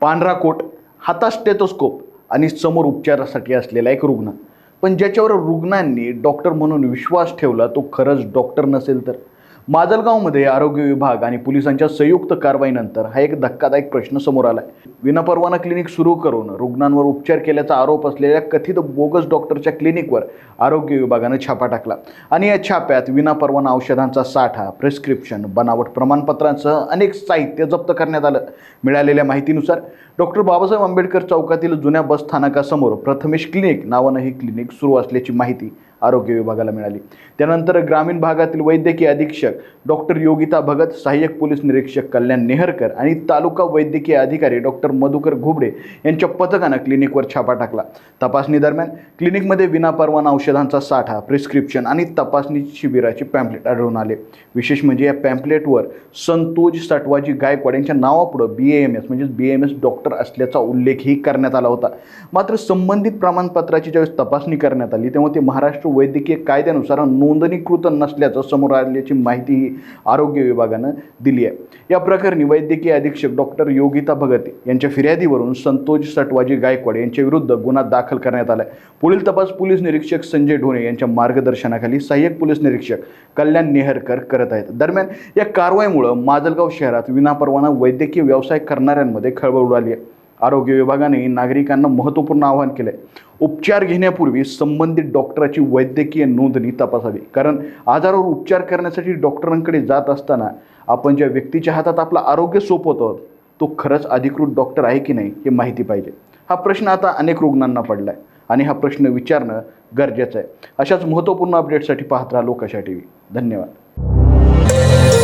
पांढरा कोट, हातात स्टेथोस्कोप आणि समोर उपचारासाठी असलेला एक रुग्ण. पण ज्याच्यावर रुग्णांनी डॉक्टर म्हणून विश्वास ठेवला तो खरंच डॉक्टर नसेल तर? माजलगावमध्ये आरोग्य विभाग आणि पोलिसांच्या संयुक्त कारवाईनंतर हा एक धक्कादायक प्रश्न समोर आलाय. विनापरवाना क्लिनिक सुरू करून रुग्णांवर उपचार केल्याचा आरोप असलेल्या कथित बोगस डॉक्टरच्या क्लिनिकवर आरोग्य विभागाने छापा टाकला आणि या छाप्यात विनापरवाना औषधांचा साठा, प्रिस्क्रिप्शन, बनावट प्रमाणपत्रांसह अनेक साहित्य जप्त करण्यात आलं. मिळालेल्या माहितीनुसार डॉक्टर बाबासाहेब आंबेडकर चौकातील जुन्या बस स्थानकासमोर प्रथमेश क्लिनिक नावानं ही क्लिनिक सुरू असल्याची माहिती आरोग्य विभागाला मिळाली. त्यानंतर ग्रामीण भागातील वैद्यकीय अधीक्षक डॉक्टर योगिता भगत, सहाय्यक पोलीस निरीक्षक कल्याण नेहरकर आणि तालुका वैद्यकीय अधिकारी डॉक्टर मधुकर घुबडे यांच्या पथकानं क्लिनिकवर छापा टाकला. तपासणी दरम्यान क्लिनिकमध्ये विनापरवाना औषधांचा साठा, प्रिस्क्रिप्शन आणि तपासणी शिबिराचे पॅम्पलेट आढळून आले. विशेष म्हणजे या पॅम्पलेटवर संतोष सटवाजी गायकवाड यांच्या नावापुढे BAMS म्हणजे BAMS डॉक्टर असल्याचा उल्लेखही करण्यात आला होता. मात्र संबंधित प्रमाणपत्राची ज्यावेळेस तपासणी करण्यात आली तेव्हा ते महाराष्ट्र वैद्यकीय कायद्यानुसार नोंदणीकृत नसल्याचं समोर आल्याची माहितीही आरोग्य विभागानं दिली आहे. या प्रकरणी वैद्यकीय अधीक्षक डॉक्टर योगिता भगत यांच्या फिर्यादीवरून संतोष सटवाजी गायकवाड यांच्या विरुद्ध गुन्हा दाखल करण्यात आला. पुढील तपास पोलीस निरीक्षक संजय ढोणे यांच्या मार्गदर्शनाखाली सहाय्यक पोलीस निरीक्षक कल्याण नेहरकर करत आहेत. दरम्यान या कारवाईमुळे माजलगाव शहरात विनापरवाना वैद्यकीय व्यवसाय करणाऱ्यांमध्ये खळबळ उडाली आहे. आरोग्य विभागाने नागरिकांना महत्त्वपूर्ण आवाहन केलंय. उपचार घेण्यापूर्वी संबंधित डॉक्टराची वैद्यकीय नोंदणी तपासावी. कारण आजारावर उपचार करण्यासाठी डॉक्टरांकडे जात असताना आपण ज्या व्यक्तीच्या हातात आपलं आरोग्य सोपवतो तो खरंच अधिकृत डॉक्टर आहे की नाही हे माहिती पाहिजे. हा प्रश्न आता अनेक रुग्णांना पडलाय आणि हा प्रश्न विचारणं गरजेचं आहे. अशाच महत्त्वपूर्ण अपडेटसाठी पाहत राहा लोकशा TV. धन्यवाद.